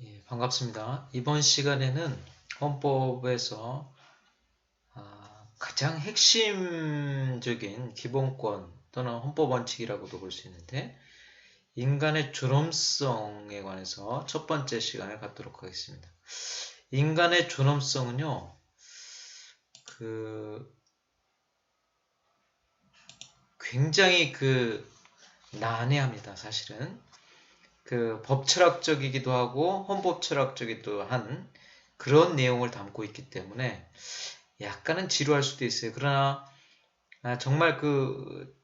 예, 반갑습니다. 이번 시간에는 헌법에서 가장 핵심적인 기본권 또는 헌법 원칙이라고도 볼 수 있는데 인간의 존엄성에 관해서 첫 번째 시간을 갖도록 하겠습니다. 인간의 존엄성은요, 굉장히 난해합니다. 사실은 법철학적이기도 하고 헌법철학적이기도 한 그런 내용을 담고 있기 때문에 약간은 지루할 수도 있어요. 그러나 정말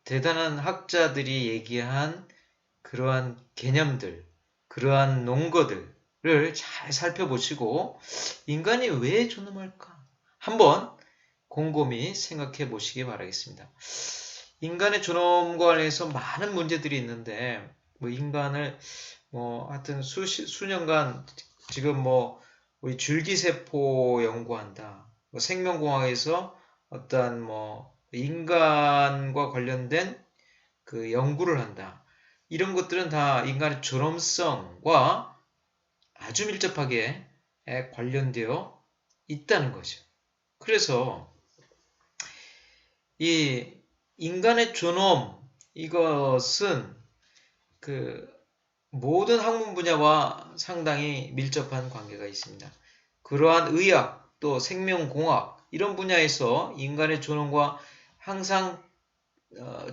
대단한 학자들이 얘기한 그러한 개념들, 그러한 논거들을 잘 살펴보시고 인간이 왜 존엄할까? 한번 곰곰이 생각해 보시기 바라겠습니다. 인간의 존엄과 관련해서 많은 문제들이 있는데 인간을 하여튼 수년간 지금 우리 줄기세포 연구한다. 생명공학에서 어떠한 인간과 관련된 연구를 한다. 이런 것들은 다 인간의 존엄성과 아주 밀접하게 관련되어 있다는 거죠. 그래서 이 인간의 존엄 이것은 모든 학문 분야와 상당히 밀접한 관계가 있습니다. 그러한 의학 또 생명공학 이런 분야에서 인간의 존엄과 항상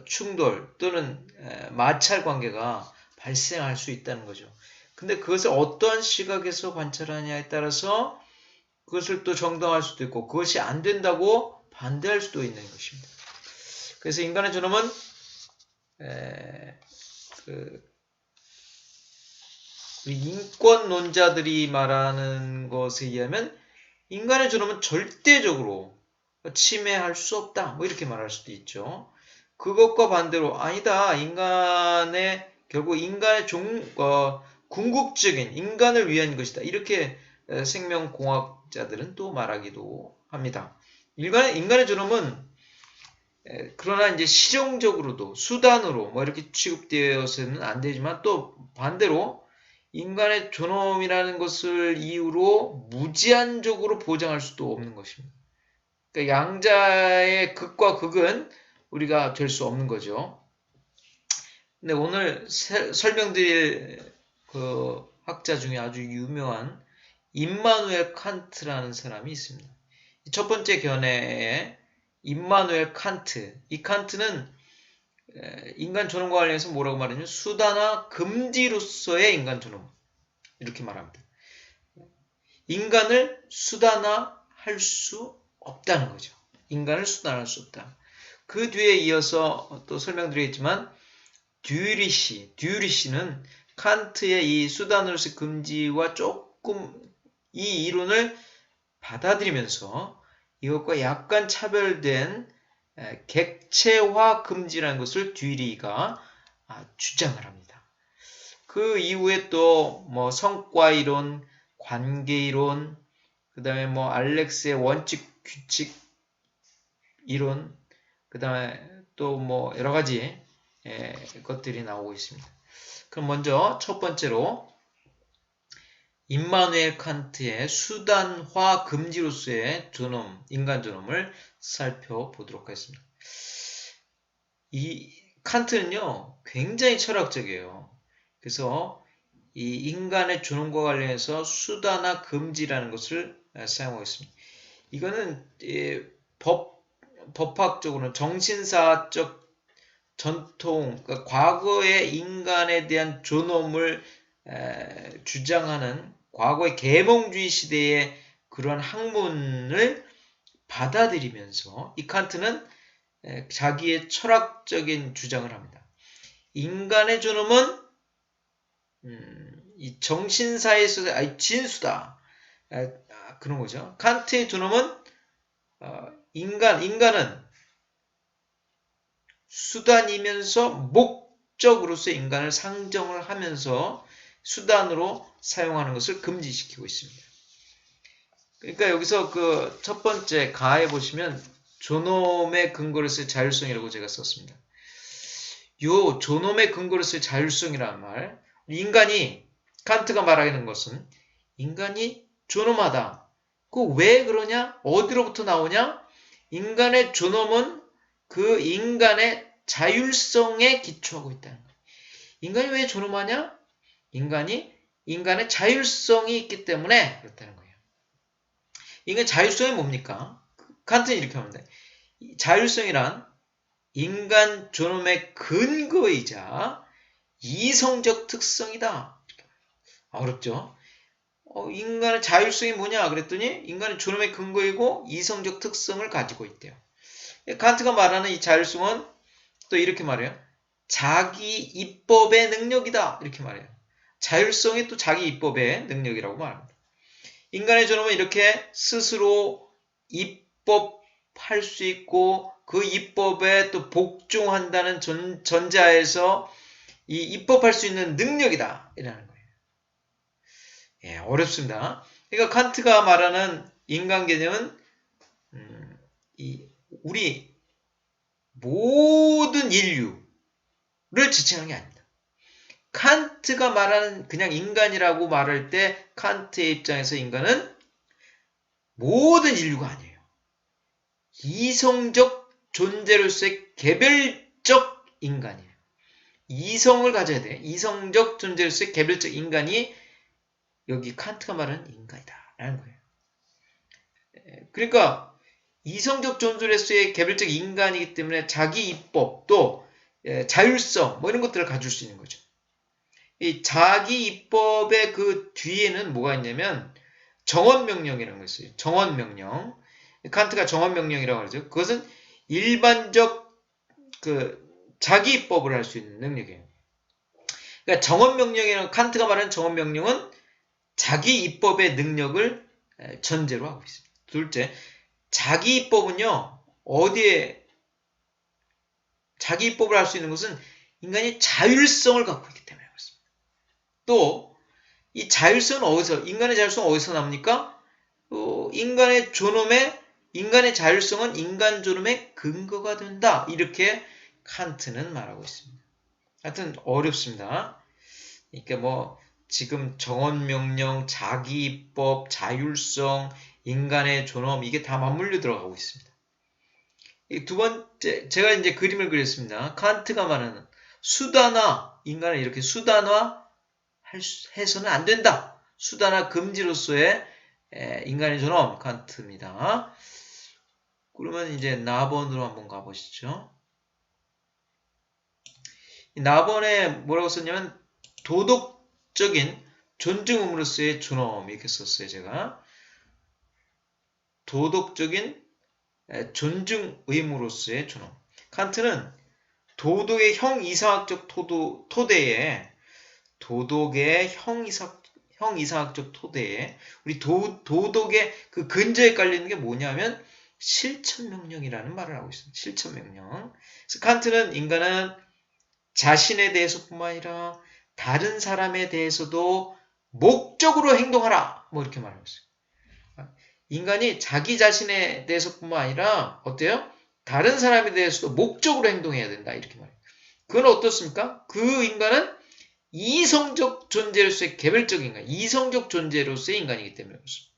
충돌 또는 마찰 관계가 발생할 수 있다는 거죠. 근데 그것을 어떠한 시각에서 관찰하냐에 따라서 그것을 또 정당할 수도 있고 그것이 안 된다고 반대할 수도 있는 것입니다. 그래서 인간의 존엄은 우리 인권론자들이 말하는 것에 의하면 인간의 존엄은 절대적으로 침해할 수 없다. 이렇게 말할 수도 있죠. 그것과 반대로 아니다. 결국 인간의 궁극적인 인간을 위한 것이다. 이렇게 생명공학자들은 또 말하기도 합니다. 인간의 존엄은 그러나 이제 실용적으로도 수단으로 이렇게 취급되어서는 안 되지만 또 반대로 인간의 존엄이라는 것을 이유로 무제한적으로 보장할 수도 없는 것입니다. 그러니까 양자의 극과 극은 우리가 될 수 없는 거죠. 근데 오늘 설명드릴 학자 중에 아주 유명한 임마누엘 칸트라는 사람이 있습니다. 첫 번째 견해에 임마누엘 칸트. 이 칸트는 인간 존엄과 관련해서 뭐라고 말하냐면 수단화 금지로서의 인간 존엄. 이렇게 말합니다. 인간을 수단화할 수 없다는 거죠. 인간을 수단화할 수 없다. 그 뒤에 이어서 또 설명드리겠지만 듀리시는 칸트의 이 수단으로서의 금지와 조금 이 이론을 받아들이면서 이것과 약간 차별된 객체화 금지라는 것을 듀리가 주장을 합니다. 그 이후에 또 성과이론, 관계이론, 그 다음에 알렉스의 원칙 규칙 이론, 그 다음에 또 여러 가지 것들이 나오고 있습니다. 그럼 먼저 첫 번째로 임마누엘 칸트의 수단화 금지로서의 존엄, 인간 존엄을 살펴보도록 하겠습니다. 이 칸트는요, 굉장히 철학적이에요. 그래서 이 인간의 존엄과 관련해서 수단화 금지라는 것을 사용하고 있습니다. 이거는 법학적으로는 정신사적 전통, 그러니까 과거의 인간에 대한 존엄을 주장하는 과거의 계몽주의 시대의 그런 학문을 받아들이면서 이 칸트는 자기의 철학적인 주장을 합니다. 인간의 존엄은 이 정신사에서 진수다. 그런 거죠. 칸트의 존엄은 인간은 수단이면서 목적으로서 인간을 상정을 하면서 수단으로 사용하는 것을 금지시키고 있습니다. 그러니까 여기서 첫 번째 가에 보시면 존엄의 근거로서의 자율성이라고 제가 썼습니다. 요 존엄의 근거로서의 자율성이라는 말, 인간이 칸트가 말하는 것은 인간이 존엄하다. 그 왜 그러냐? 어디로부터 나오냐? 인간의 존엄은 그 인간의 자율성에 기초하고 있다는 거예요. 인간이 왜 존엄하냐? 인간의 자율성이 있기 때문에 그렇다는 거예요. 인간의 자율성이 뭡니까? 칸트는 이렇게 하면 돼. 자율성이란 인간 존엄의 근거이자 이성적 특성이다. 어렵죠? 인간의 자율성이 뭐냐 그랬더니 인간의 존엄의 근거이고 이성적 특성을 가지고 있대요. 칸트가 말하는 이 자율성은 또 이렇게 말해요. 자기 입법의 능력이다. 이렇게 말해요. 자율성이 또 자기 입법의 능력이라고 말합니다. 인간의 존엄은 이렇게 스스로 입법할 수 있고 그 입법에 또 복종한다는 전자에서 이 입법할 수 있는 능력이다. 이라는 거예요. 예, 어렵습니다. 그러니까 칸트가 말하는 인간 개념은 우리 모든 인류를 지칭하는 게 아닙니다. 칸트가 말하는 그냥 인간이라고 말할 때 칸트의 입장에서 인간은 모든 인류가 아니에요. 이성적 존재로서의 개별적 인간이에요. 이성을 가져야 돼. 이성적 존재로서의 개별적 인간이 여기 칸트가 말하는 인간이다. 라는 거예요. 그러니까 이성적 존재로서의 개별적 인간이기 때문에 자기 입법 또 자율성 뭐 이런 것들을 가질 수 있는 거죠. 이 자기 입법의 그 뒤에는 뭐가 있냐면 정언명령이라는 거 있어요. 정언명령. 칸트가 정언명령이라고 하죠. 그것은 일반적 자기 입법을 할 수 있는 능력이에요. 그러니까 정언명령이라는 칸트가 말하는 정언명령은 자기 입법의 능력을 전제로 하고 있습니다. 둘째, 자기 입법은요, 어디에 자기 입법을 할 수 있는 것은 인간이 자율성을 갖고 있기 때문에 그렇습니다. 또, 이 자율성은 인간의 자율성은 어디서 납니까? 인간의 자율성은 인간 존엄의 근거가 된다. 이렇게 칸트는 말하고 있습니다. 하여튼 어렵습니다. 그러니까 지금 정언명령, 자기입법, 자율성, 인간의 존엄 이게 다 맞물려 들어가고 있습니다. 두 번째, 제가 이제 그림을 그렸습니다. 칸트가 말하는 인간을 이렇게 수단화 해서는 안 된다. 수단화 금지로서의 인간의 존엄, 칸트입니다. 그러면 이제 나번으로 한번 가보시죠. 나번에 뭐라고 썼냐면 도덕적인 존중 의무로서의 존엄 이렇게 썼어요. 제가 도덕적인 존중 의무로서의 존엄. 칸트는 도덕의 형이상학적 토대에 형이상학적 토대에 우리 도덕의 그 근저에 깔리는 게 뭐냐면 실천명령이라는 말을 하고 있습니다. 실천명령. 그래서 칸트는 인간은 자신에 대해서뿐만 아니라 다른 사람에 대해서도 목적으로 행동하라. 이렇게 말하고 있어요. 인간이 자기 자신에 대해서뿐만 아니라 어때요? 다른 사람에 대해서도 목적으로 행동해야 된다. 이렇게 말해요. 그건 어떻습니까? 그 인간은 이성적 존재로서의 개별적 인간, 이성적 존재로서의 인간이기 때문에 그렇습니다.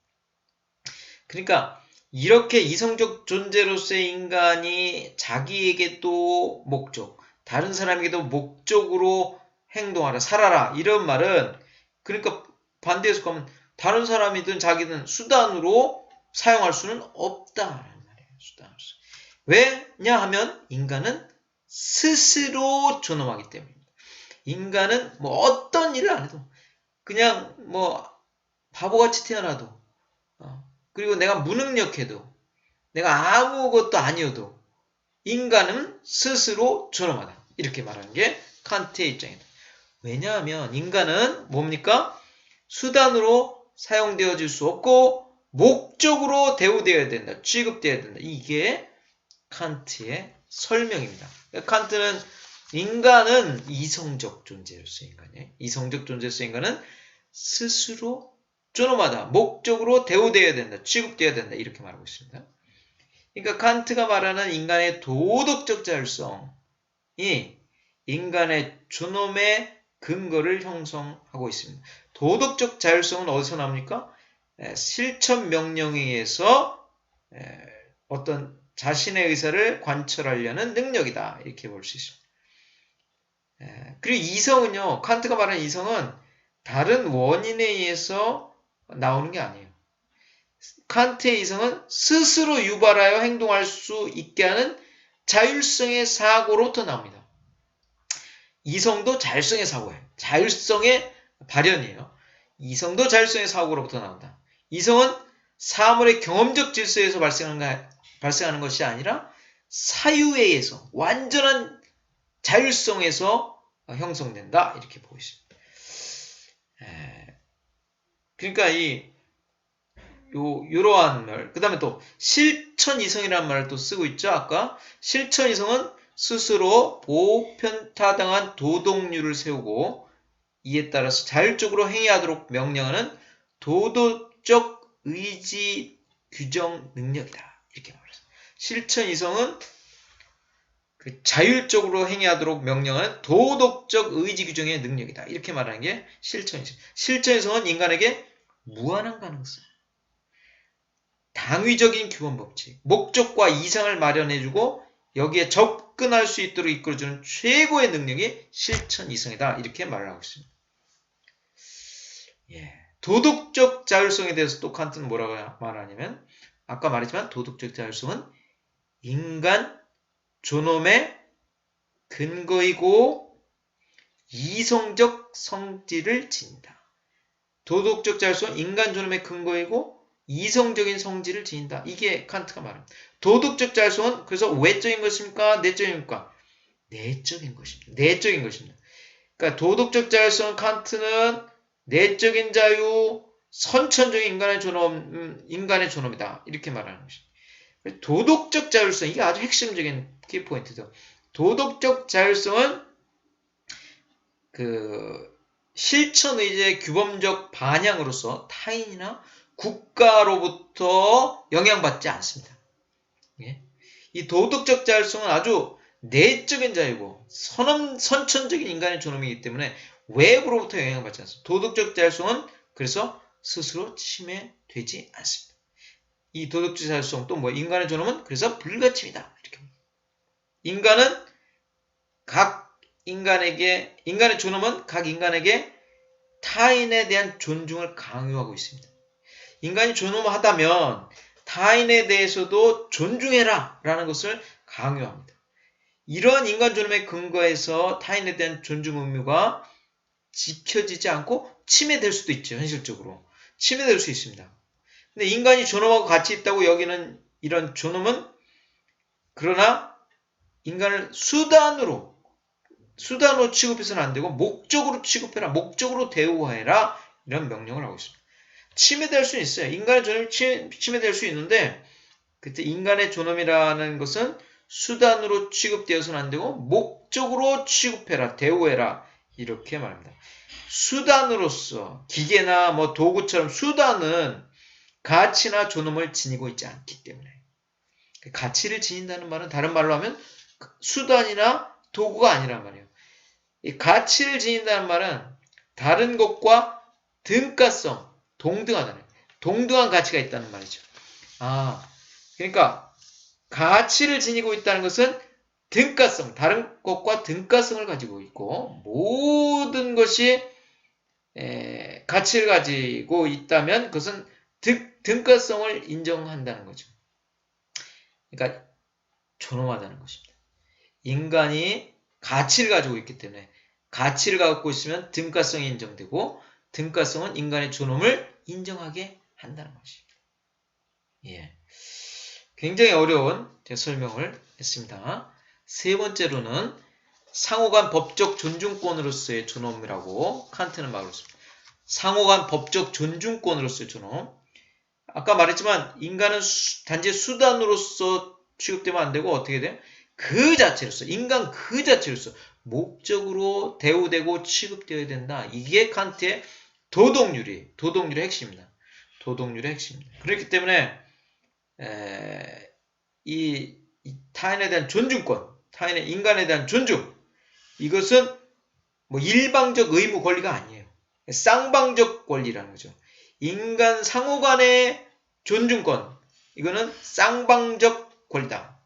그러니까 이렇게 이성적 존재로서의 인간이 자기에게도 목적, 다른 사람에게도 목적으로 행동하라, 살아라 이런 말은 그러니까 반대해서 가면 다른 사람이든 자기든 수단으로 사용할 수는 없다라는 말이에요. 수단으로서. 왜냐하면 인간은 스스로 존엄하기 때문입니다. 인간은 어떤 일을 안 해도 그냥 바보같이 태어나도 그리고 내가 무능력해도 내가 아무것도 아니어도 인간은 스스로 존엄하다. 이렇게 말하는 게 칸트의 입장이다. 왜냐하면 인간은 뭡니까? 수단으로 사용되어질 수 없고 목적으로 대우되어야 된다. 취급되어야 된다. 이게 칸트의 설명입니다. 칸트는 인간은 이성적 존재로서 인간이에요. 이성적 존재로서 인간은 스스로 존엄하다. 목적으로 대우되어야 된다. 취급되어야 된다. 이렇게 말하고 있습니다. 그러니까 칸트가 말하는 인간의 도덕적 자율성이 인간의 존엄의 근거를 형성하고 있습니다. 도덕적 자율성은 어디서 나옵니까? 실천 명령에 의해서 어떤 자신의 의사를 관철하려는 능력이다. 이렇게 볼 수 있습니다. 그리고 이성은요. 칸트가 말하는 이성은 다른 원인에 의해서 나오는 게 아니에요. 칸트의 이성은 스스로 유발하여 행동할 수 있게 하는 자율성의 사고로부터 나옵니다. 이성도 자율성의 사고예요. 자율성의 발현이에요. 이성도 자율성의 사고로부터 나온다. 이성은 사물의 경험적 질서에서 발생하는 것이 아니라 사유에 의해서 완전한 자율성에서 형성된다. 이렇게 보고 있습니다. 그러니까 이러한 말, 그 다음에 또 실천이성이라는 말을 또 쓰고 있죠. 아까 실천이성은 스스로 보편타당한 도덕률을 세우고 이에 따라서 자율적으로 행위하도록 명령하는 도덕적 의지 규정 능력이다. 이렇게 말합니다. 실천이성은 그 자율적으로 행위하도록 명령하는 도덕적 의지 규정의 능력이다. 이렇게 말하는 게 실천이성. 실천이성은 인간에게 무한한 가능성, 당위적인 규범 법칙, 목적과 이상을 마련해주고 여기에 접근할 수 있도록 이끌어주는 최고의 능력이 실천이성이다. 이렇게 말을 하고 있습니다. 도덕적 자율성에 대해서 또 칸트는 뭐라고 말하냐면 아까 말했지만 도덕적 자율성은 인간 존엄의 근거이고 이성적 성질을 지닌다. 도덕적 자율성은 인간 존엄의 근거이고 이성적인 성질을 지닌다. 이게 칸트가 말합니다. 도덕적 자율성은 그래서 외적인 것입니까? 내적입니까? 내적인 것입니다. 내적인 것입니다. 그러니까 도덕적 자율성은 칸트는 내적인 자유, 선천적인 인간의 존엄이다. 이렇게 말하는 것입니다. 도덕적 자율성, 이게 아주 핵심적인 키포인트죠. 도덕적 자율성은 그 실천의지의 규범적 반향으로서 타인이나 국가로부터 영향받지 않습니다. 이 도덕적 자율성은 아주 내적인 자유고 선천적인 인간의 존엄이기 때문에 외부로부터 영향을 받지 않습니다. 도덕적 자율성은 그래서 스스로 침해되지 않습니다. 이 도덕적 자율성 또 인간의 존엄은 그래서 불가침이다. 이렇게 인간의 존엄은 각 인간에게 타인에 대한 존중을 강요하고 있습니다. 인간이 존엄하다면 타인에 대해서도 존중해라 라는 것을 강요합니다. 이러한 인간 존엄의 근거에서 타인에 대한 존중 의무가 지켜지지 않고 침해될 수도 있죠. 현실적으로. 침해될 수 있습니다. 근데 인간이 존엄하고 가치 있다고 여기는 이런 존엄은 그러나 인간을 수단으로 취급해서는 안 되고 목적으로 취급해라. 목적으로 대우해라. 이런 명령을 하고 있습니다. 침해될 수는 있어요. 인간의 존엄이 침해될 수 있는데 그때 인간의 존엄이라는 것은 수단으로 취급되어서는 안 되고 목적으로 취급해라. 대우해라. 이렇게 말합니다. 수단으로서 기계나 도구처럼 수단은 가치나 존엄을 지니고 있지 않기 때문에 가치를 지닌다는 말은 다른 말로 하면 수단이나 도구가 아니란 말이에요. 이 가치를 지닌다는 말은 다른 것과 등가성, 동등한 가치가 있다는 말이죠. 그러니까 가치를 지니고 있다는 것은 등가성, 다른 것과 등가성을 가지고 있고 모든 것이 가치를 가지고 있다면 그것은 등가성을 인정한다는 거죠. 그러니까 존엄하다는 것입니다. 인간이 가치를 가지고 있기 때문에 가치를 갖고 있으면 등가성이 인정되고 등가성은 인간의 존엄을 인정하게 한다는 것입니다. 굉장히 어려운 설명을 했습니다. 세 번째로는 상호간 법적 존중권으로서의 존엄이라고 칸트는 말하고 있습니다. 상호간 법적 존중권으로서의 존엄. 아까 말했지만 인간은 단지 수단으로서 취급되면 안 되고 어떻게 돼요? 그 자체로서, 인간 그 자체로서 목적으로 대우되고 취급되어야 된다. 이게 칸트의 도덕률의 핵심입니다. 도덕률의 핵심입니다. 그렇기 때문에 이 타인에 대한 존중권, 인간에 대한 존중, 이것은 일방적 의무 권리가 아니에요. 쌍방적 권리라는 거죠. 인간 상호 간의 존중권. 이거는 쌍방적 권리다.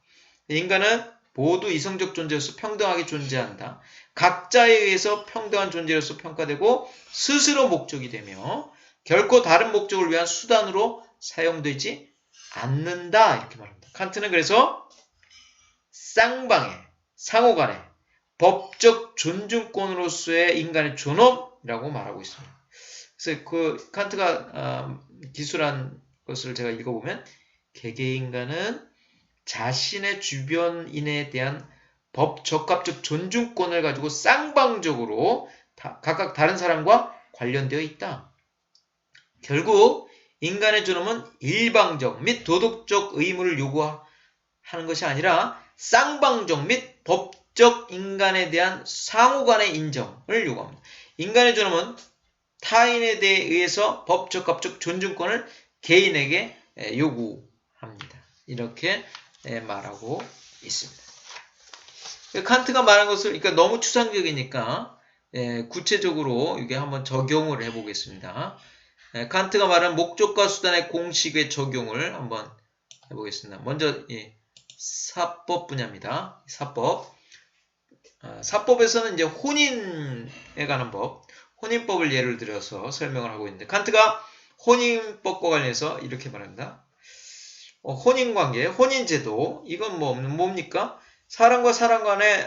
인간은 모두 이성적 존재로서 평등하게 존재한다. 각자에 의해서 평등한 존재로서 평가되고 스스로 목적이 되며 결코 다른 목적을 위한 수단으로 사용되지 않는다. 이렇게 말합니다. 칸트는 그래서 쌍방의 상호간의 법적 존중권으로서의 인간의 존엄이라고 말하고 있습니다. 그래서 그 칸트가 기술한 것을 제가 읽어보면 개개인간은 자신의 주변인에 대한 법 적합적 존중권을 가지고 쌍방적으로 각각 다른 사람과 관련되어 있다. 결국 인간의 존엄은 일방적 및 도덕적 의무를 요구하는 것이 아니라 쌍방적 및 법적 인간에 대한 상호간의 인정을 요구합니다. 인간의 존엄은 타인에 대해 의해서 법 적합적 존중권을 개인에게 요구합니다. 이렇게 말하고 있습니다. 칸트가 말한 것을 그러니까 너무 추상적이니까 구체적으로 이게 한번 적용을 해보겠습니다. 칸트가 말한 목적과 수단의 공식의 적용을 한번 해보겠습니다. 먼저 사법 분야입니다. 사법. 사법에서는 이제 혼인에 관한 법, 혼인법을 예를 들어서 설명을 하고 있는데 칸트가 혼인법과 관련해서 이렇게 말합니다. 혼인관계, 혼인제도 이건 뭡니까? 사람과 사람 간의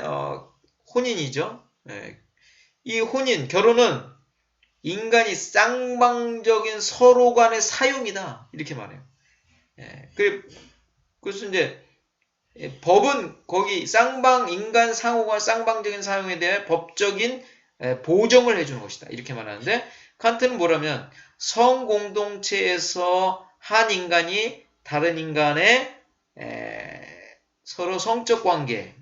혼인이죠. 이 혼인, 결혼은 인간이 쌍방적인 서로 간의 사용이다. 이렇게 말해요. 그래서 이제 법은 거기 인간 상호간 쌍방적인 사용에 대해 법적인 보정을 해주는 것이다. 이렇게 말하는데 칸트는 뭐라면 성공동체에서 한 인간이 다른 인간의 서로 성적 관계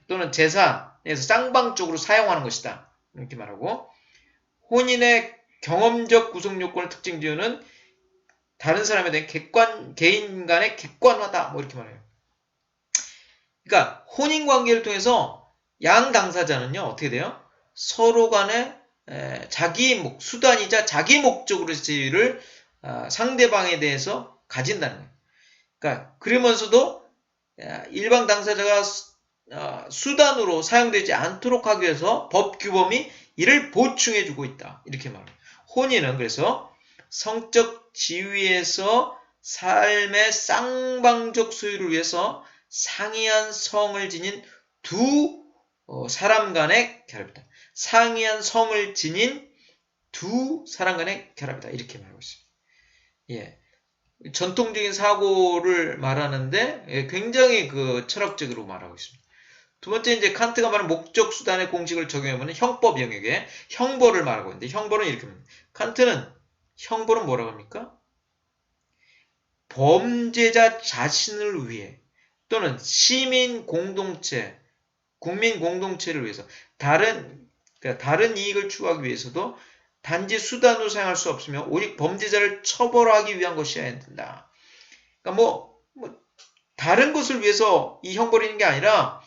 또는 재산에서 쌍방적으로 사용하는 것이다. 이렇게 말하고 혼인의 경험적 구성 요건을 특징 지어는 다른 사람에 대한 개인 간의 객관화다. 이렇게 말해요. 그러니까 혼인 관계를 통해서 양 당사자는요. 어떻게 돼요? 서로 간에 자기 수단이자 자기 목적으로를 상대방에 대해서 가진다는 거예요. 그러니까 그러면서도 일방 당사자가 수단으로 사용되지 않도록 하기 위해서 법 규범이 이를 보충해주고 있다. 이렇게 말합니다. 혼인은 그래서 성적 지위에서 삶의 쌍방적 소유를 위해서 상이한 성을 지닌 두 사람 간의 결합이다. 상이한 성을 지닌 두 사람 간의 결합이다. 이렇게 말하고 있습니다. 전통적인 사고를 말하는데 굉장히 철학적으로 말하고 있습니다. 두 번째 이제 칸트가 말하는 목적 수단의 공식을 적용하면 형법 영역에 형벌을 말하고 있는데 형벌은 이렇게 합니다. 칸트는 형벌은 뭐라고 합니까? 범죄자 자신을 위해 또는 시민 공동체, 국민 공동체를 위해서 다른 이익을 추구하기 위해서도 단지 수단으로 사용할 수 없으며 오직 범죄자를 처벌하기 위한 것이어야 된다. 그러니까 다른 것을 위해서 이 형벌이 있는 게 아니라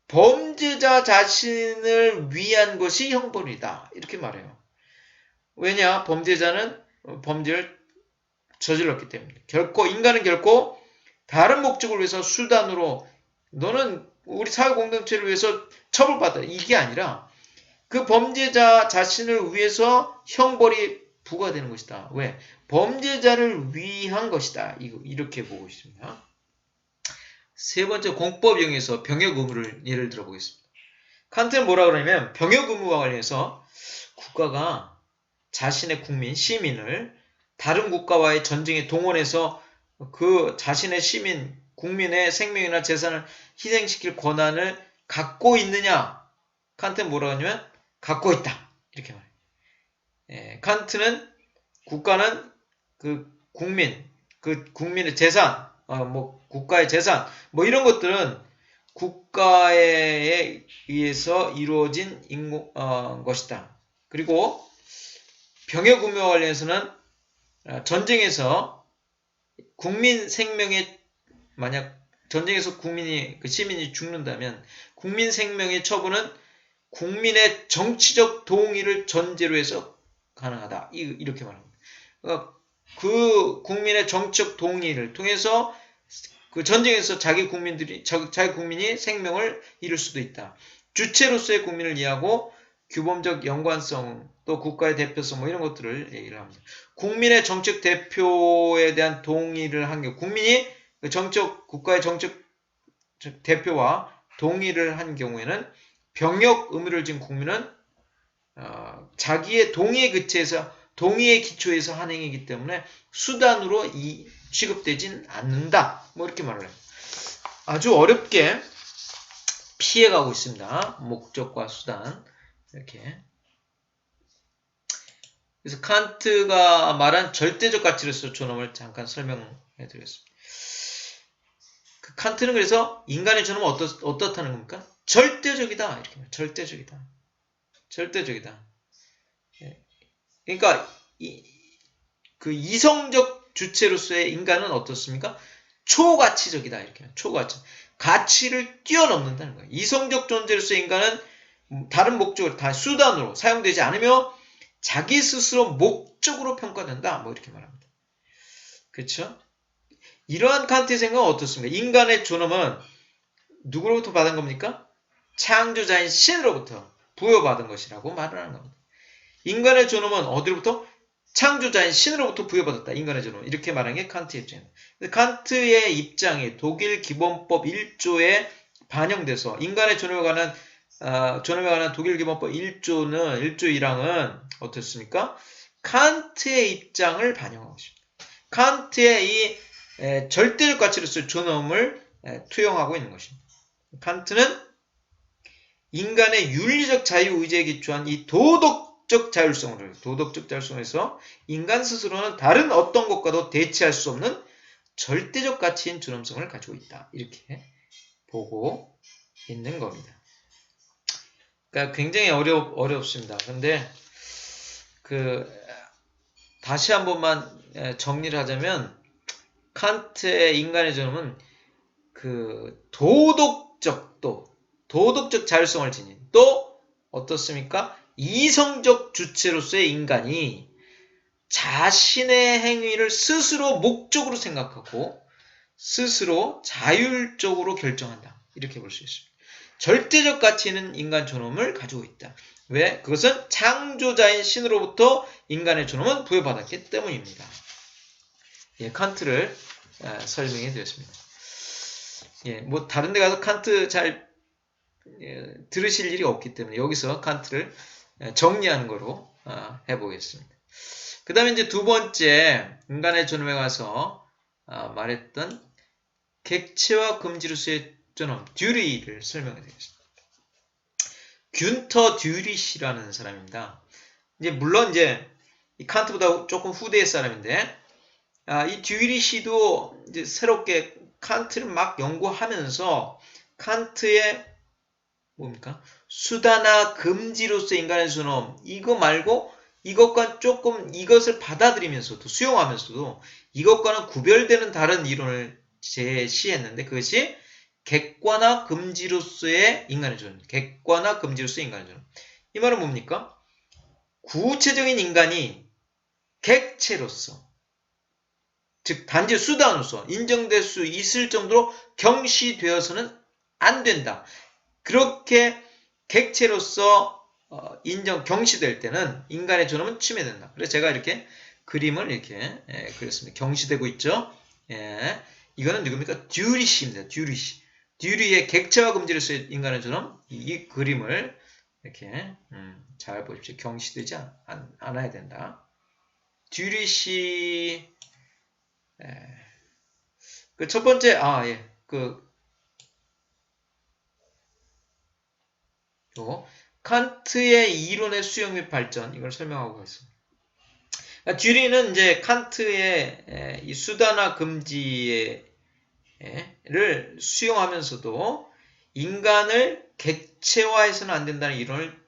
범죄자 자신을 위한 것이 형벌이다. 이렇게 말해요. 왜냐? 범죄자는 범죄를 저질렀기 때문에. 인간은 결코 다른 목적을 위해서 수단으로 너는 우리 사회 공동체를 위해서 처벌받아. 이게 아니라 그 범죄자 자신을 위해서 형벌이 부과되는 것이다. 왜? 범죄자를 위한 것이다. 이렇게 보고 있습니다. 세 번째 공법 영역에서 병역 의무를 예를 들어 보겠습니다. 칸트는 뭐라 그러냐면 병역 의무와 관련해서 국가가 자신의 국민, 시민을 다른 국가와의 전쟁에 동원해서 그 자신의 시민, 국민의 생명이나 재산을 희생시킬 권한을 갖고 있느냐? 칸트는 뭐라 하냐면 갖고 있다. 이렇게 말해요. 칸트는 국가는 국민의 재산, 국가의 재산, 이런 것들은 국가에 의해서 이루어진 것이다. 그리고 병역 의무와 관련해서는 전쟁에서 국민 생명에 만약 전쟁에서 시민이 죽는다면 국민 생명의 처분은 국민의 정치적 동의를 전제로 해서 가능하다. 이렇게 말합니다. 그러니까 그 국민의 정치적 동의를 통해서 그 전쟁에서 자기 국민이 생명을 잃을 수도 있다. 주체로서의 국민을 이해하고 규범적 연관성, 또 국가의 대표성 뭐 이런 것들을 얘기를 합니다. 국민의 정책 대표에 대한 동의를 한 경우, 국민이 국가의 정책 대표와 동의를 한 경우에는 병역 의무를 진 국민은 자기의 동의의 기초에서 한 행위이기 때문에 수단으로 취급되진 않는다. 뭐 이렇게 말을 해요. 아주 어렵게 피해가고 있습니다. 목적과 수단. 이렇게. 그래서 칸트가 말한 절대적 가치로서 존엄을 잠깐 설명해 드리겠습니다. 그 칸트는 그래서 인간의 존엄은 어떻다는 겁니까? 절대적이다. 이렇게 말해요. 절대적이다. 절대적이다. 그러니까 그 이성적 주체로서의 인간은 어떻습니까? 초가치적이다. 이렇게 초가치. 가치를 뛰어넘는다는 거예요. 이성적 존재로서의 인간은 다른 목적으로 다 수단으로 사용되지 않으며 자기 스스로 목적으로 평가된다. 뭐 이렇게 말합니다. 그렇죠? 이러한 칸트의 생각은 어떻습니까? 인간의 존엄은 누구로부터 받은 겁니까? 창조자인 신으로부터 부여받은 것이라고 말을 하는 겁니다. 인간의 존엄은 어디로부터? 창조자인 신으로부터 부여받았다. 인간의 존엄은. 이렇게 말하는 게 칸트의 입장입니다. 칸트의 입장이 독일 기본법 1조에 반영돼서 인간의 존엄에 관한 독일 기본법 1조는 1조 1항은 어떻습니까? 칸트의 입장을 반영하고 있습니다. 칸트의 이 절대적 가치로서의 존엄을 투영하고 있는 것입니다. 칸트는 인간의 윤리적 자유의지에 기초한 이 도덕적 자율성에서 인간 스스로는 다른 어떤 것과도 대치할 수 없는 절대적 가치인 존엄성을 가지고 있다. 이렇게 보고 있는 겁니다. 그러니까 굉장히 어렵습니다. 근데 다시 한 번만 정리를 하자면 칸트의 인간의 존엄은 도덕적 자율성을 지닌 또 어떻습니까? 이성적 주체로서의 인간이 자신의 행위를 스스로 목적으로 생각하고 스스로 자율적으로 결정한다. 이렇게 볼 수 있습니다. 절대적 가치는 인간 존엄을 가지고 있다. 왜? 그것은 창조자인 신으로부터 인간의 존엄은 부여받았기 때문입니다. 칸트를 설명해 드렸습니다. 뭐 다른 데 가서 칸트 잘 들으실 일이 없기 때문에 여기서 칸트를 정리하는 거로 해보겠습니다. 그 다음에 이제 두 번째 인간의 존엄에 가서 말했던 객체와 금지로서의 존엄, 듀리를 설명해 드리겠습니다. 균터 듀리시라는 사람입니다. 물론 이 칸트보다 조금 후대의 사람인데, 이 듀리시도 이제 새롭게 칸트를 막 연구하면서 칸트의 뭡니까? 수단화 금지로서의 인간의 존엄, 이거 말고 이것과 조금 이것을 받아들이면서도 수용하면서도 이것과는 구별되는 다른 이론을 제시했는데 그것이 객관화 금지로서의 인간의 존엄. 객관화 금지로서의 인간의 존엄. 이 말은 뭡니까? 구체적인 인간이 객체로서, 즉 단지 수단으로서 인정될 수 있을 정도로 경시되어서는 안 된다. 그렇게 객체로서 경시될 때는 인간의 존엄은 침해된다. 그래서 제가 이렇게 그림을 이렇게 그렸습니다. 경시되고 있죠. 이거는 누굽니까? 듀리시입니다. 듀리의 객체와 금지로서의 인간의 존엄. 이 그림을 이렇게 잘 보십시오. 경시되지 않아야 된다. 듀리시 그 첫 번째 칸트의 이론의 수용 및 발전, 이걸 설명하고 있습니다. 듀리는 이제 칸트의 이 수단화 금지를 수용하면서도 인간을 객체화해서는 안 된다는 이론을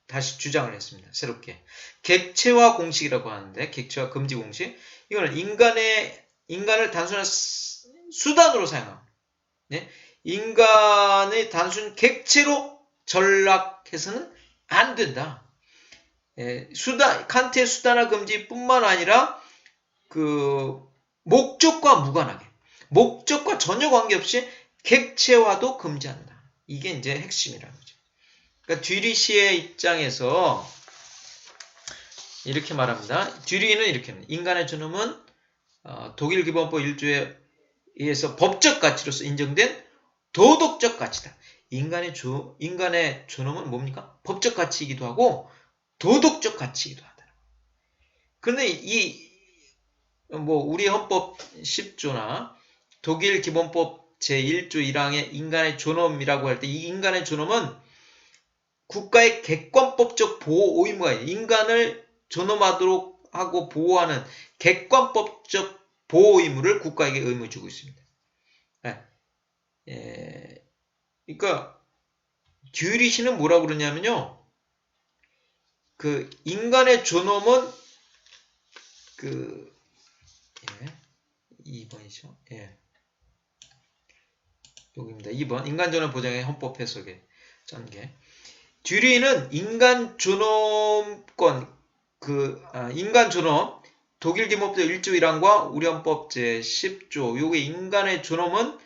다시 주장을 했습니다. 새롭게. 객체화 공식이라고 하는데, 객체화 금지 공식. 이거는 인간을 단순한 수단으로 사용합니다. 인간의 단순 객체로 전락해서는 안 된다. 칸트의 수단화 금지뿐만 아니라 그 목적과 무관하게, 목적과 전혀 관계없이 객체화도 금지한다. 이게 이제 핵심이라는 거죠. 그러니까 듀리시의 입장에서 이렇게 말합니다. 듀리는 이렇게 합니다. 인간의 존엄은 독일 기본법 1조에 의해서 법적 가치로서 인정된 도덕적 가치다. 인간의 존엄은 뭡니까? 법적 가치이기도 하고 도덕적 가치이기도 하다. 그런데 우리 헌법 10조나 독일 기본법 제1조 1항의 인간의 존엄이라고 할 때 이 인간의 존엄은 국가의 객관법적 보호 의무가 있는, 인간을 존엄하도록 하고 보호하는 객관법적 보호 의무를 국가에게 의무를 주고 있습니다. 그러니까 듀리시는 뭐라고 그러냐면요, 그 인간의 존엄은 2번이죠. 여기입니다. 2번 인간 존엄 보장의 헌법 해석의 전개. 듀리는 인간 존엄권, 인간 존엄, 독일 기본법 1조 1항과 우리 헌법 제10조, 요게 인간의 존엄은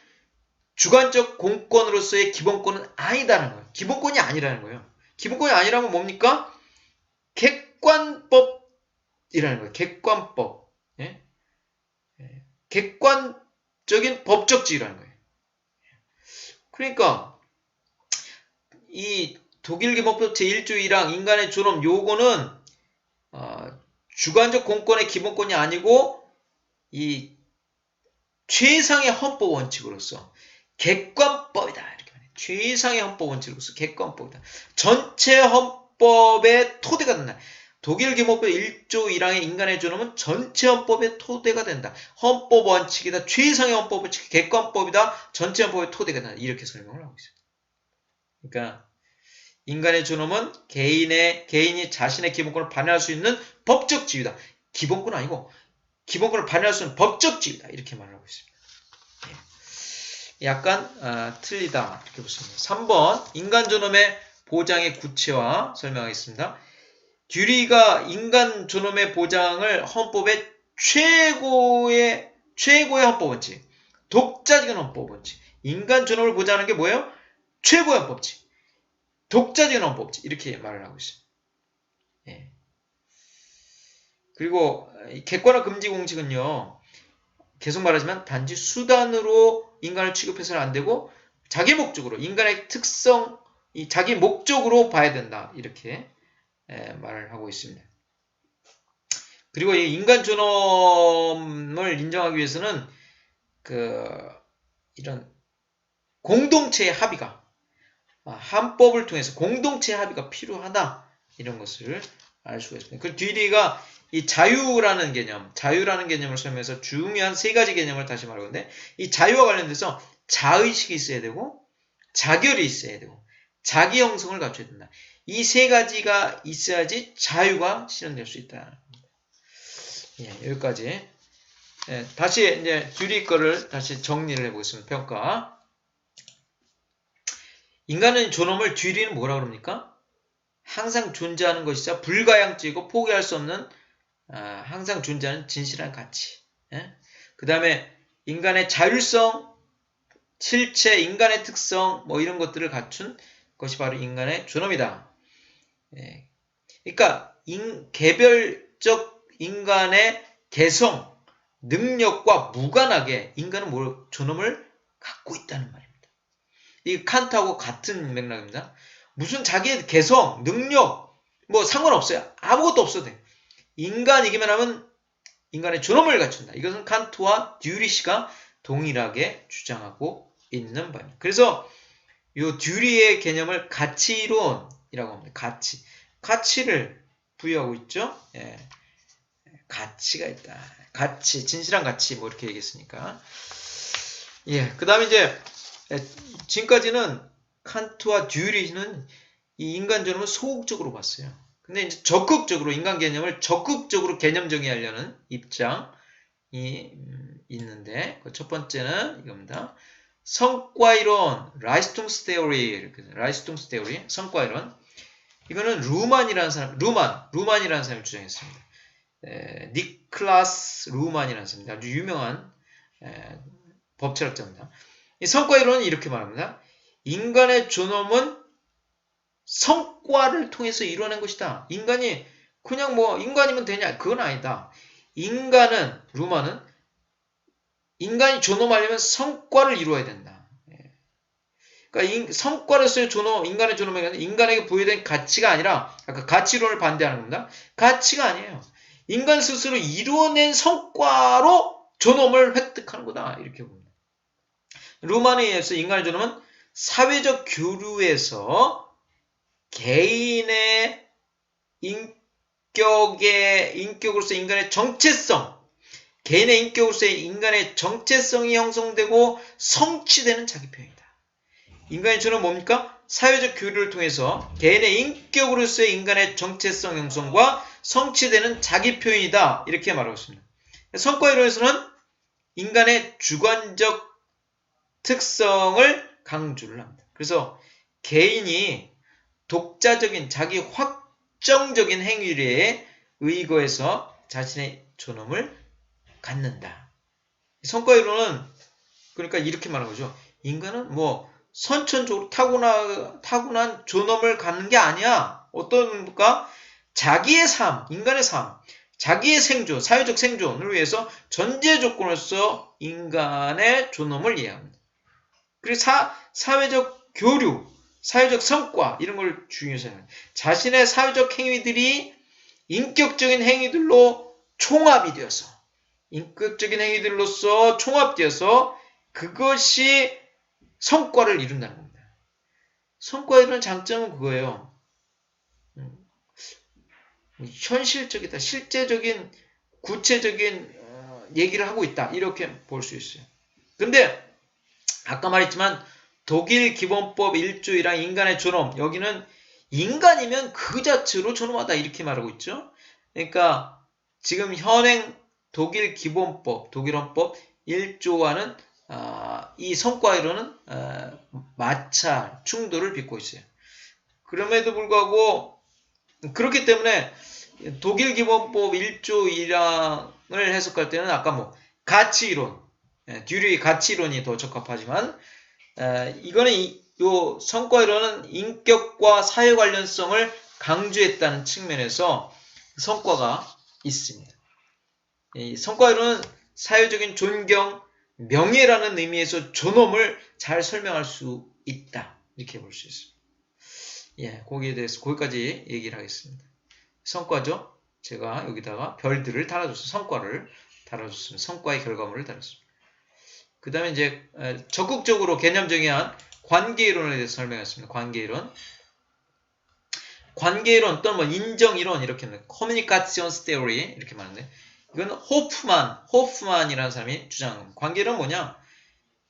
주관적 공권으로서의 기본권은 아니다라는 거예요. 기본권이 아니라는 거예요. 기본권이 아니라면 뭡니까? 객관법이라는 거예요. 객관법. 객관적인 법적지라는 거예요. 그러니까 이 독일 기본법 제1조 1항 인간의 존엄, 요거는 주관적 공권의 기본권이 아니고 이 최상의 헌법 원칙으로서 객관법이다. 이렇게 말해요. 최상의 헌법 원칙으로서 객관법이다. 전체 헌법의 토대가 된다. 독일 기본법 1조 1항의 인간의 존엄은 전체 헌법의 토대가 된다. 헌법 원칙이다. 최상의 헌법 원칙, 객관법이다. 전체 헌법의 토대가 된다. 이렇게 설명을 하고 있습니다. 그러니까 인간의 존엄은 개인이 자신의 기본권을 발현할 수 있는 법적 지위다. 기본권은 아니고 기본권을 발현할 수 있는 법적 지위다. 이렇게 말을 하고 있습니다. 약간 틀리다. 이렇게 보십니다. 3번 인간 존엄의 보장의 구체화 설명하겠습니다. 듀리가 인간 존엄의 보장을 헌법의 최고의 헌법 원칙, 독자적인 헌법 원칙, 인간 존엄을 보장하는 게 뭐예요? 최고의 헌법칙, 독자적인 헌법칙, 이렇게 말을 하고 있습니다. 그리고 객관화 금지 공칙은요, 계속 말하지만 단지 수단으로 인간을 취급해서는 안 되고 자기 목적으로, 인간의 특성, 자기 목적으로 봐야 된다. 이렇게 말을 하고 있습니다. 그리고 이 인간 존엄을 인정하기 위해서는 이런 공동체의 합의가, 헌법을 통해서 공동체의 합의가 필요하다. 이런 것을 알 수가 있습니다. 그 듀리가 이 자유라는 개념을 설명해서 중요한 세 가지 개념을 다시 말하는데, 이 자유와 관련돼서 자의식이 있어야 되고, 자결이 있어야 되고, 자기 형성을 갖춰야 된다. 이 세 가지가 있어야지 자유가 실현될 수 있다. 여기까지. 다시 이제 듀리 거를 다시 정리를 해보겠습니다. 평가. 인간의 존엄을 듀리는 뭐라 그럽니까? 항상 존재하는 것이자 불가양적이고 포기할 수 없는 항상 존재하는 진실한 가치. 그 다음에 인간의 자율성, 실체, 인간의 특성, 이런 것들을 갖춘 것이 바로 인간의 존엄이다. 그러니까 개별적 인간의 개성, 능력과 무관하게 인간은 존엄을 갖고 있다는 말입니다. 이 칸트하고 같은 맥락입니다. 무슨 자기의 개성, 능력, 상관없어요. 아무것도 없어도 돼. 인간이기만 하면 인간의 존엄을 갖춘다. 이것은 칸트와 듀리시가 동일하게 주장하고 있는 바입니다. 그래서 이 듀리의 개념을 가치이론이라고 합니다. 가치를 부여하고 있죠. 가치가 있다. 가치, 진실한 가치, 이렇게 얘기했으니까. 그 다음에 이제, 지금까지는 칸트와 듀리는 이 인간 존엄을 소극적으로 봤어요. 근데 이제 적극적으로, 인간 개념을 적극적으로 개념 정의하려는 입장이 있는데, 그 첫 번째는 이겁니다. 성과이론, 라이스퉁스 테오리, 성과이론. 이거는 루만이라는 사람이 주장했습니다. 니클라스 루만이라는 사람입니다. 아주 유명한 법철학자입니다. 이 성과 이론은 이렇게 말합니다. 인간의 존엄은 성과를 통해서 이루어낸 것이다. 인간이 그냥 뭐 인간이면 되냐? 그건 아니다. 루마는 인간이 존엄하려면 성과를 이루어야 된다. 그러니까 성과로서의 존엄, 인간의 존엄은 인간에게 부여된 가치가 아니라 아까 가치론을 반대하는 겁니다. 가치가 아니에요. 인간 스스로 이루어낸 성과로 존엄을 획득하는 거다. 이렇게 봅니다. 루만에 의해서 인간의 존엄은 사회적 교류에서 개인의 인격으로서 인간의 정체성, 개인의 인격으로서의 인간의 정체성이 형성되고 성취되는 자기 표현이다. 인간의 존엄은 뭡니까? 사회적 교류를 통해서 개인의 인격으로서의 인간의 정체성 형성과 성취되는 자기 표현이다. 이렇게 말하고 있습니다. 성과 이론에서는 인간의 주관적 특성을 강조를 합니다. 그래서 개인이 독자적인 자기 확정적인 행위에 의거해서 자신의 존엄을 갖는다. 성과 이론은 그러니까 이렇게 말하는 거죠. 인간은 뭐 선천적으로 타고난 존엄을 갖는 게 아니야. 어떤가? 자기의 삶, 인간의 삶, 자기의 생존, 사회적 생존을 위해서 전제 조건으로서 인간의 존엄을 이해합니다. 그리고 사회적 교류, 사회적 성과 이런 걸 중요시 합니다. 자신의 사회적 행위들이 인격적인 행위들로 총합이 되어서 인격적인 행위들로서 총합되어서 그것이 성과를 이룬다는 겁니다. 성과에 이런 장점은 그거예요. 현실적이다. 실제적인 구체적인 얘기를 하고 있다. 이렇게 볼 수 있어요. 근데 아까 말했지만 독일 기본법 1조이랑 인간의 존엄 여기는 인간이면 그 자체로 존엄하다 이렇게 말하고 있죠. 그러니까 지금 현행 독일 기본법, 독일 헌법 1조와는 이 성과 이론은 마찰, 충돌을 빚고 있어요. 그럼에도 불구하고 그렇기 때문에 독일 기본법 1조 1항을 해석할 때는 아까 뭐 가치이론, 듀리의 가치이론이 더 적합하지만 이거는 요 성과 이론은 인격과 사회 관련성을 강조했다는 측면에서 성과가 있습니다. 이 성과 이론은 사회적인 존경, 명예라는 의미에서 존엄을 잘 설명할 수 있다. 이렇게 볼 수 있습니다. 예, 거기에 대해서 거기까지 얘기를 하겠습니다. 성과죠. 제가 여기다가 별들을 달아줬어요. 성과를 달아줬습니다. 성과의 결과물을 달았습니다. 그 다음에 이제 적극적으로 개념 정의한 관계이론에 대해서 설명했습니다. 관계이론. 관계이론 또는 뭐 인정이론 이렇게 합니다. Communications Theory 이렇게 말하는데 이건 호프만이라는 사람이 주장합니다. 관계이론은 뭐냐?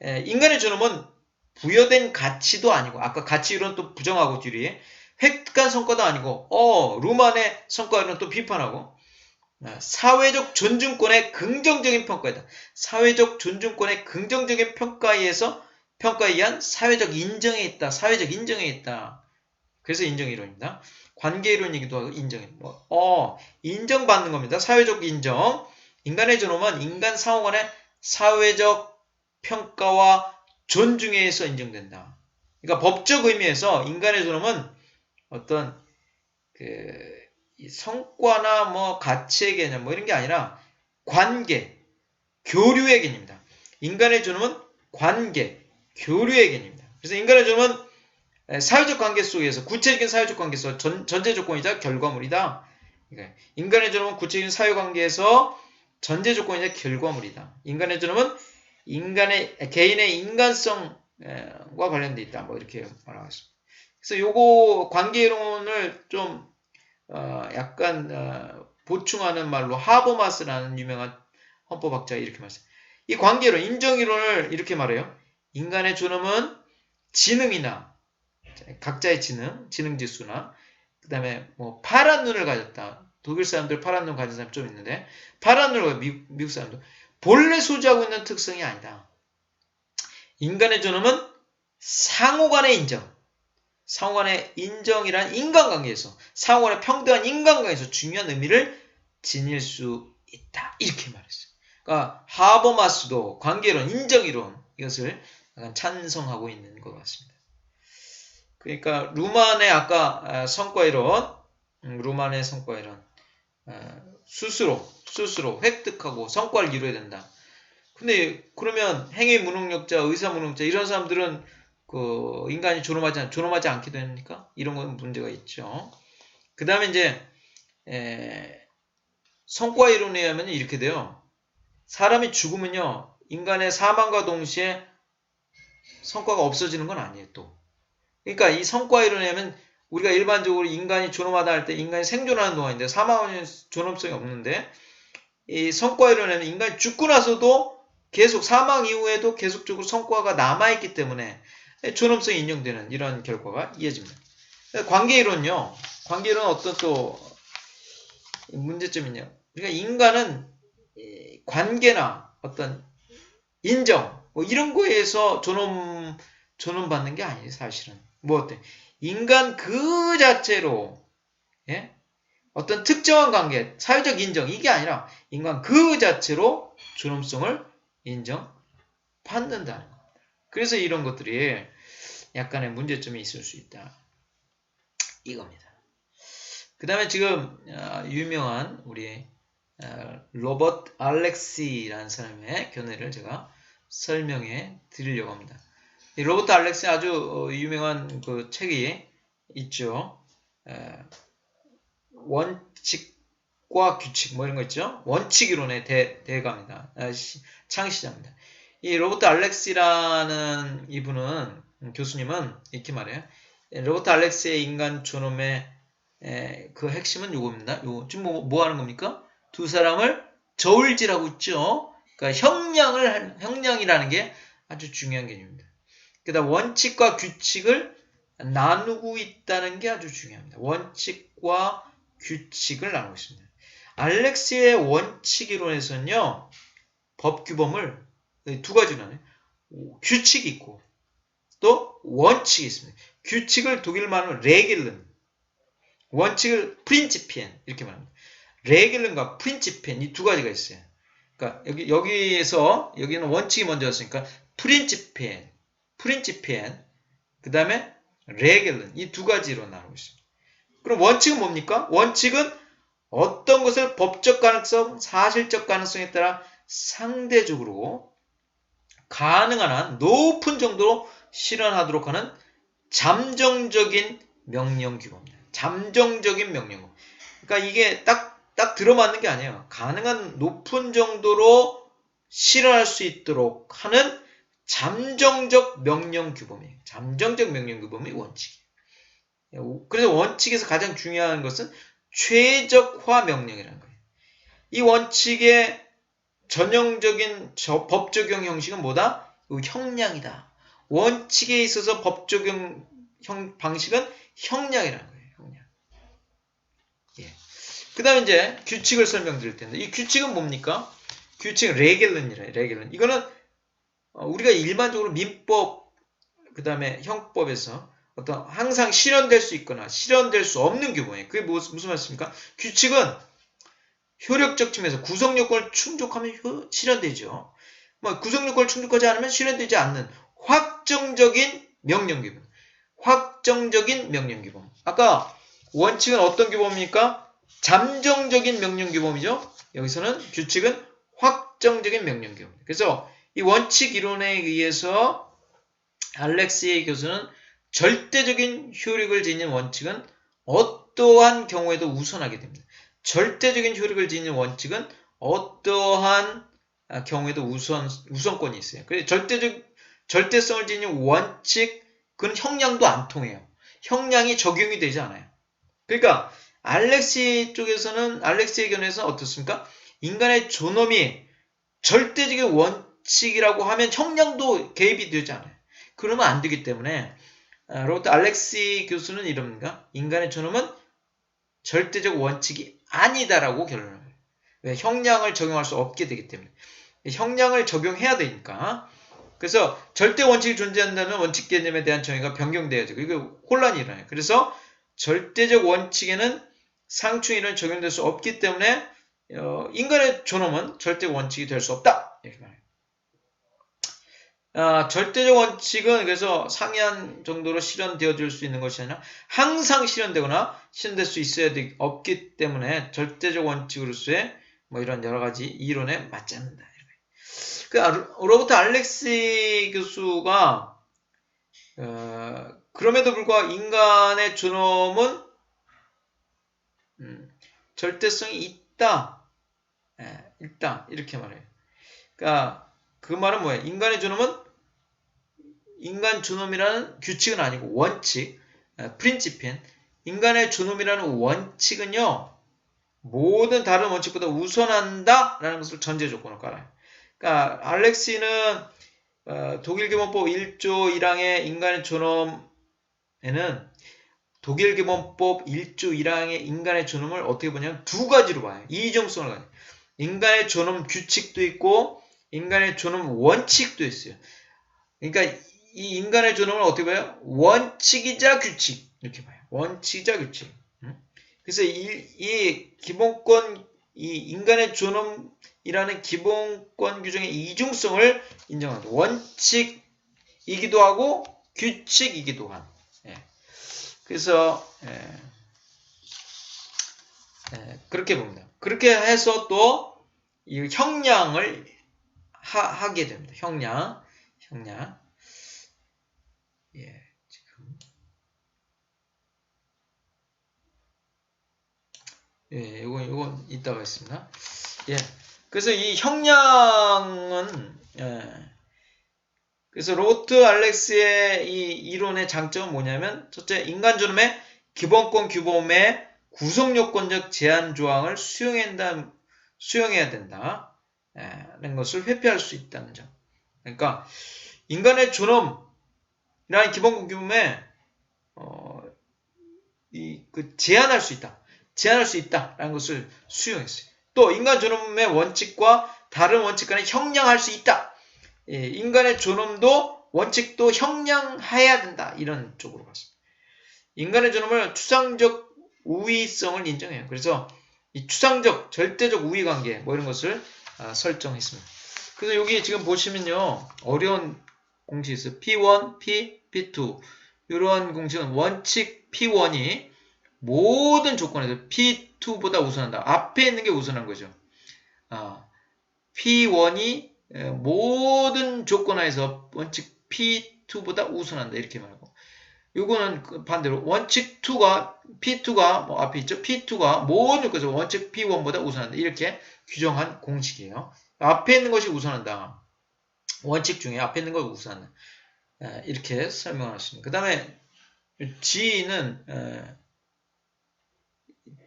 인간의 존엄은 부여된 가치도 아니고 아까 가치이론 또 부정하고 뒤에 획득한 성과도 아니고 루만의 성과이론 또 비판하고 사회적 존중권의 긍정적인 평가이다. 사회적 존중권의 긍정적인 평가에 의한 사회적 인정에 있다. 사회적 인정에 있다. 그래서 인정이론입니다. 관계이론이기도 하고 인정이론. 인정받는 겁니다. 사회적 인정. 인간의 존엄은 인간 상호 간의 사회적 평가와 존중에 의해서 인정된다. 그러니까 법적 의미에서 인간의 존엄은 어떤 성과나 뭐 가치의 개념 뭐 이런 게 아니라 관계, 교류의 개념입니다. 인간의 존엄은 관계, 교류의 개념입니다. 그래서 인간의 존엄은 사회적 관계 속에서 구체적인 사회적 관계에서 전제 조건이자 결과물이다. 그러니까 인간의 존엄은 구체적인 사회 관계에서 전제 조건이자 결과물이다. 인간의 존엄은 개인의 인간성과 관련돼 있다. 뭐 이렇게 말하고 있습니다. 그래서 요거 관계이론을 좀 약간 보충하는 말로 하버마스라는 유명한 헌법학자가 이렇게 말했어요. 이 관계이론, 인정이론을 이렇게 말해요. 인간의 존엄은 지능이나 각자의 지능지수나 그 다음에 뭐 파란 눈을 가졌다. 독일 사람들 파란 눈 가진 사람 좀 있는데 파란 눈을 미국 사람도 본래 소지하고 있는 특성이 아니다. 인간의 존엄은 상호간의 인정, 상호간의 인정이란 인간관계에서 상호간의 평등한 인간관계에서 중요한 의미를 지닐 수 있다. 이렇게 말했어요. 그러니까 하버마스도 관계론, 인정이론 이것을 약간 찬성하고 있는 것 같습니다. 그러니까 루만의 아까 성과이론, 루만의 성과이론 스스로 획득하고 성과를 이루어야 된다. 근데 그러면 행위 무능력자, 의사 무능력자 이런 사람들은 그 인간이 존엄하지 않게 됩니까? 이런 건 문제가 있죠. 그 다음에 이제 성과 이론에 의하면 이렇게 돼요. 사람이 죽으면요, 인간의 사망과 동시에 성과가 없어지는 건 아니에요, 또. 그러니까 이 성과 이론에 의하면 우리가 일반적으로 인간이 존엄하다 할 때 인간이 생존하는 동안인데 사망하면 존엄성이 없는데 이 성과 이론에 의하면 인간이 죽고 나서도 계속 사망 이후에도 계속적으로 성과가 남아있기 때문에 존엄성이 인정되는 이런 결과가 이어집니다. 관계이론은요. 관계이론은 어떤 또 문제점이냐. 그러니까 인간은 관계나 어떤 인정 뭐 이런 거에서 존엄받는 게 아니에요. 사실은. 뭐 어때? 인간 그 자체로 예? 어떤 특정한 관계, 사회적 인정 이게 아니라 인간 그 자체로 존엄성을 인정받는다는 것. 그래서 이런 것들이 약간의 문제점이 있을 수 있다. 이겁니다. 그 다음에 지금 유명한 우리 로버트 알렉시라는 사람의 견해를 제가 설명해 드리려고 합니다. 이 로버트 알렉시 아주 유명한 그 책이 있죠. 원칙과 규칙 뭐 이런 거 있죠. 원칙이론의 대가입니다. 창시자입니다. 이 로버트 알렉시라는 이분은 교수님은 이렇게 말해요. 로버트 알렉시의 인간 존엄의 그 핵심은 요겁니다. 지금 뭐 하는 겁니까? 두 사람을 저울질하고 있죠. 그러니까 형량이라는 게 아주 중요한 개념입니다. 그다음 원칙과 규칙을 나누고 있다는 게 아주 중요합니다. 원칙과 규칙을 나누고 있습니다. 알렉시의 원칙이론에서는요. 법규범을 두 가지로 나눠요. 규칙이 있고 또 원칙이 있습니다. 규칙을 독일말로 레겔른, 원칙을 프린치피엔 이렇게 말합니다. 레겔른과 프린치피엔 이 두 가지가 있어요. 그러니까 여기는 원칙이 먼저 왔으니까 프린치피엔 그 다음에 레겔른 이 두 가지로 나누고 있습니다. 그럼 원칙은 뭡니까? 원칙은 어떤 것을 법적 가능성, 사실적 가능성에 따라 상대적으로 가능한 한 높은 정도로 실현하도록 하는 잠정적인 명령규범입니다. 잠정적인 명령규범. 그러니까 이게 딱 들어맞는 게 아니에요. 가능한 높은 정도로 실현할 수 있도록 하는 잠정적 명령규범이에요. 잠정적 명령규범이 원칙이에요. 그래서 원칙에서 가장 중요한 것은 최적화 명령이라는 거예요. 이 원칙의 전형적인 법 적용 형식은 뭐다? 형량이다. 원칙에 있어서 법 적용 방식은 형량이라는 거예요. 형량. 예. 그 다음에 이제 규칙을 설명드릴 텐데 이 규칙은 뭡니까? 규칙은 레겔른이래요. 레겔른. 이거는 우리가 일반적으로 민법 그 다음에 형법에서 어떤 항상 실현될 수 있거나 실현될 수 없는 규범이에요. 그게 무슨 말씀입니까? 규칙은 효력적 측면에서 구성 요건을 충족하면 실현되죠. 구성 요건을 충족하지 않으면 실현되지 않는 확정적인 명령규범. 확정적인 명령규범. 아까 원칙은 어떤 규범입니까? 잠정적인 명령규범이죠. 여기서는 규칙은 확정적인 명령규범. 그래서 이 원칙 이론에 의해서 알렉시의 교수는 절대적인 효력을 지닌 원칙은 어떠한 경우에도 우선하게 됩니다. 절대적인 효력을 지닌 원칙은 어떠한 경우에도 우선권이 있어요. 그래서 절대성을 지닌 원칙, 그건 형량도 안 통해요. 형량이 적용이 되지 않아요. 그러니까 알렉시 쪽에서는 알렉시의 견해에서는 어떻습니까? 인간의 존엄이 절대적인 원칙이라고 하면 형량도 개입이 되지 않아요. 그러면 안 되기 때문에 로버트 알렉시 교수는 이럽니다. 인간의 존엄은 절대적 원칙이 아니다라고 결론을 해요. 왜? 형량을 적용할 수 없게 되기 때문에. 형량을 적용해야 되니까. 그래서 절대 원칙이 존재한다는 원칙 개념에 대한 정의가 변경돼야죠. 이게 혼란이 일어나요. 그래서 절대적 원칙에는 상충 이론이 적용될 수 없기 때문에 인간의 존엄은 절대적 원칙이 될 수 없다. 이렇게 말해요. 절대적 원칙은 그래서 상이한 정도로 실현되어질 수 있는 것이 아니라 항상 실현되거나 실현될 수 있어야 없기 때문에 절대적 원칙으로서의 뭐 이런 여러 가지 이론에 맞지 않는다. 로버트 알렉시 교수가 그럼에도 불구하고 인간의 존엄은 절대성이 있다. 이렇게 말해요. 그러니까 그 말은 뭐예요? 인간의 존엄은 인간 존엄이라는 규칙은 아니고 원칙, 프린치피엔. 인간의 존엄이라는 원칙은요, 모든 다른 원칙보다 우선한다라는 것을 전제 조건으로 깔아요. 그러니까 알렉시는 독일 기본법 1조 1항의 인간의 존엄에는 독일 기본법 1조 1항의 인간의 존엄을 어떻게 보냐면 두 가지로 봐요. 이중성을 가져요. 인간의 존엄 규칙도 있고 인간의 존엄 원칙도 있어요. 그러니까 이 인간의 존엄을 어떻게 봐요? 원칙이자 규칙 이렇게 봐요. 원칙이자 규칙. 그래서 이 기본권, 이 인간의 존엄이라는 기본권 규정의 이중성을 인정한다. 원칙이기도 하고 규칙이기도 한. 그래서 그렇게 봅니다. 그렇게 해서 또 이 형량을 하게 됩니다. 형량. 지금. 이건 이따가 있습니다. 그래서 이 형량은, 그래서 로버트 알렉스의 이 이론의 장점은 뭐냐면, 첫째, 인간 존엄의 기본권 규범의 구성요건적 제한 조항을 수용해야 된다. 라는 것을 회피할 수 있다는 점. 그러니까, 인간의 존엄이라는 기본권 규범에, 제한할 수 있다라는 것을 수용했어요. 또 인간 존엄의 원칙과 다른 원칙 간에 형량할 수 있다. 인간의 존엄도 원칙도 형량해야 된다. 이런 쪽으로 갔습니다. 인간의 존엄을 추상적 우위성을 인정해요. 그래서 이 추상적, 절대적 우위 관계 뭐 이런 것을 설정했습니다. 그래서 여기 지금 보시면요. 어려운 공식이 있어요. P1, P2 이런 공식은 원칙 P1이 모든 조건에서 P2보다 우선한다. 앞에 있는 게 우선한 거죠. P1이 모든 조건하에서 원칙 P2보다 우선한다. 이렇게 말하고. 요거는 반대로 원칙 P2가 뭐 앞에 있죠. P2가 모든 조건에서 원칙 P1보다 우선한다. 이렇게 규정한 공식이에요. 앞에 있는 것이 우선한다. 원칙 중에 앞에 있는 것이 우선한다. 이렇게 설명할 수 있습니다. 그 다음에 G는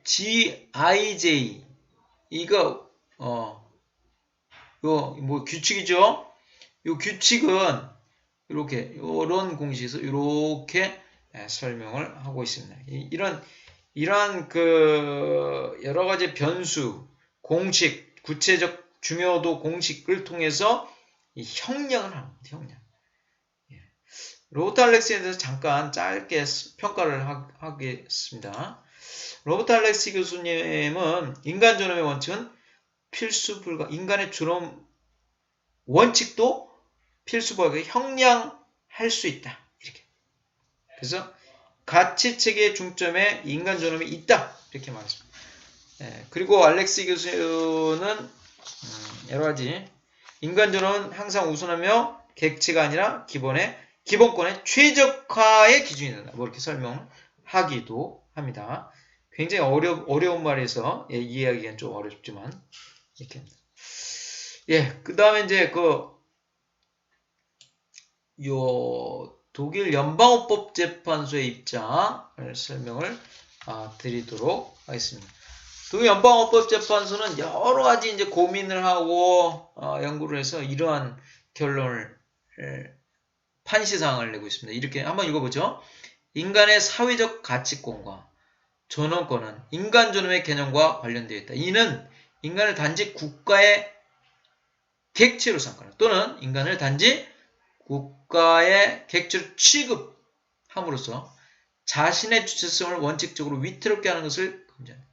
GIJ 이거 뭐 규칙이죠. 이 규칙은 이런 공식에서 이렇게 설명을 하고 있습니다. 이러한 그 여러 가지 변수, 공식, 구체적 중요도 공식을 통해서 이 형량을 합니다. 형량. 로버트 알렉스에 대해서 잠깐 짧게 평가를 하겠습니다. 로버트 알렉시 교수님은 인간 존엄의 원칙은 필수 불가, 인간의 존엄 원칙도 필수 불가 형량할 수 있다. 이렇게. 그래서 가치 체계의 중점에 인간 존엄이 있다. 이렇게 말했습니다. 그리고 알렉시 교수는 여러 가지 인간 존엄은 항상 우선하며 객체가 아니라 기본권의 최적화의 기준이 된다. 뭐 이렇게 설명하기도 합니다. 굉장히 어려운 말에서 이해하기엔 좀 어렵지만 이렇게. 그 다음에 이제 독일 연방헌법재판소의 입장을 설명을 드리도록 하겠습니다. 독일 연방헌법재판소는 여러 가지 이제 고민을 하고 연구를 해서 이러한 결론을 판시사항을 내고 있습니다. 이렇게 한번 읽어보죠. 인간의 사회적 가치권과 존엄권은 인간 존엄의 개념과 관련되어 있다. 이는 인간을 단지 국가의 객체로 삼거나 또는 인간을 단지 국가의 객체로 취급함으로써 자신의 주체성을 원칙적으로 위태롭게 하는 것을 금지한다.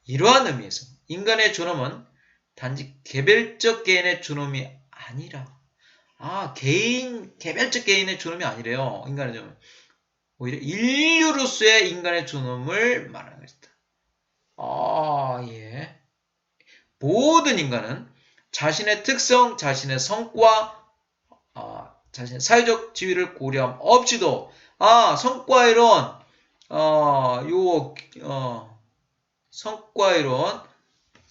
이러한 의미에서 인간의 존엄은 단지 개별적 개인의 존엄이 아니라 개별적 개인의 존엄이 아니래요. 인간의 존엄은 오히려 인류로서의 인간의 존엄을 말하는 것이다. 예. 모든 인간은 자신의 특성, 자신의 성과, 자신의 사회적 지위를 고려함 없이도 성과이론, 성과이론,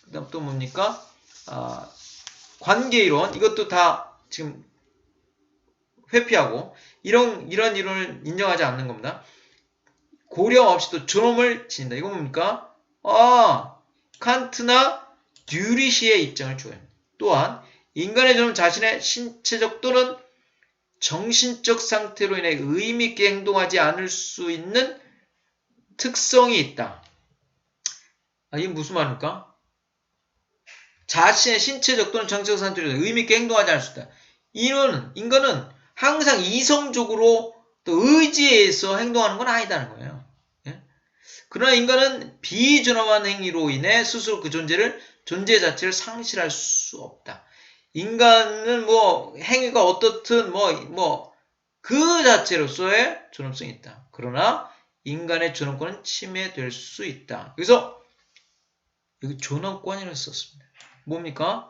그다음 또 뭡니까? 관계이론, 이것도 다 지금 회피하고 이런 이론을 인정하지 않는 겁니다. 고려 없이도 존엄을 지닌다. 이건 뭡니까? 칸트나 듀리시의 입장을 주어합니다. 또한 인간의 존엄은 자신의 신체적 또는 정신적 상태로 인해 의미있게 행동하지 않을 수 있는 특성이 있다. 이게 무슨 말입니까? 자신의 신체적 또는 정신적 상태로 인해 의미있게 행동하지 않을 수 있다. 인간은 항상 이성적으로 또 의지에서 행동하는 건 아니다는 거예요. 그러나 인간은 비존엄한 행위로 인해 스스로 그 존재 자체를 상실할 수 없다. 인간은 행위가 어떻든 그 자체로서의 존엄성이 있다. 그러나 인간의 존엄권은 침해될 수 있다. 그래서 여기 존엄권이라고 썼습니다. 뭡니까?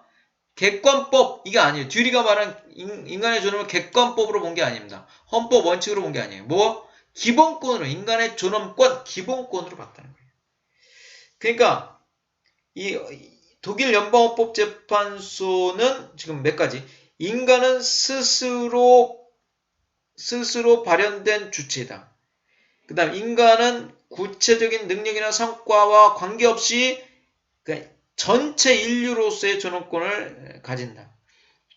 객관법, 이게 아니에요. 듀리가 말한 인간의 존엄을 객관법으로 본 게 아닙니다. 헌법 원칙으로 본 게 아니에요. 기본권으로, 인간의 존엄권 기본권으로 봤다는 거예요. 그러니까 이 독일 연방헌법재판소는 지금 몇 가지, 인간은 스스로 발현된 주체다. 그 다음 인간은 구체적인 능력이나 성과와 관계없이 그러니까 전체 인류로서의 존엄권을 가진다.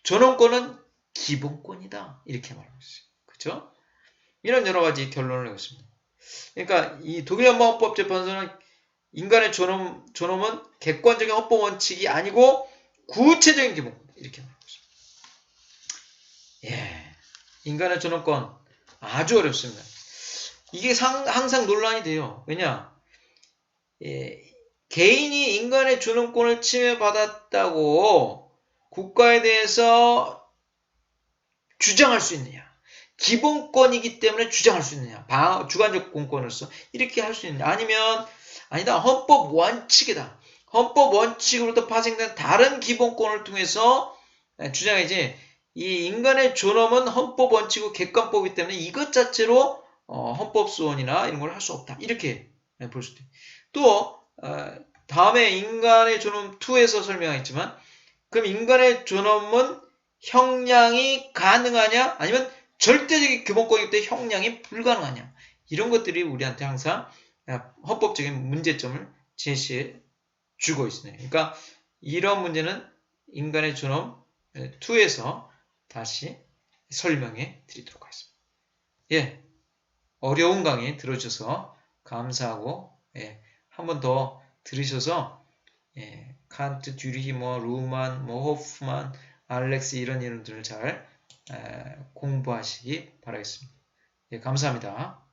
존엄권은 기본권이다. 이렇게 말하고 있어요. 그렇죠? 이런 여러 가지 결론을 내고 있습니다. 그러니까 이 독일 연방헌법재판소는 인간의 존엄은 객관적인 헌법 원칙이 아니고 구체적인 기본권, 이렇게 말하고 있습니다. 인간의 존엄권 아주 어렵습니다. 이게 항상 논란이 돼요. 왜냐? 개인이 인간의 존엄권을 침해받았다고 국가에 대해서 주장할 수 있느냐? 기본권이기 때문에 주장할 수 있느냐? 주관적 공권으로서 이렇게 할 수 있느냐? 아니면 아니다. 헌법 원칙이다. 헌법 원칙으로부터 파생된 다른 기본권을 통해서 주장이지. 이 인간의 존엄은 헌법 원칙이고 객관법이기 때문에 이것 자체로 헌법 소원이나 이런 걸 할 수 없다. 이렇게 볼 수도 있다. 또 다음에 인간의 존엄 2에서 설명했지만 그럼 인간의 존엄은 형량이 가능하냐? 아니면 절대적인 기본권이기 때문에 형량이 불가능하냐? 이런 것들이 우리한테 항상 헌법적인 문제점을 제시해 주고 있습니다. 그러니까 이런 문제는 인간의 존엄 2에서 다시 설명해 드리도록 하겠습니다. 어려운 강의 들어주셔서 감사하고 한 번 더 들으셔서 칸트, 듀리, 루만, 호프만, 알렉스 이런 이름들을 잘 공부하시기 바라겠습니다. 감사합니다.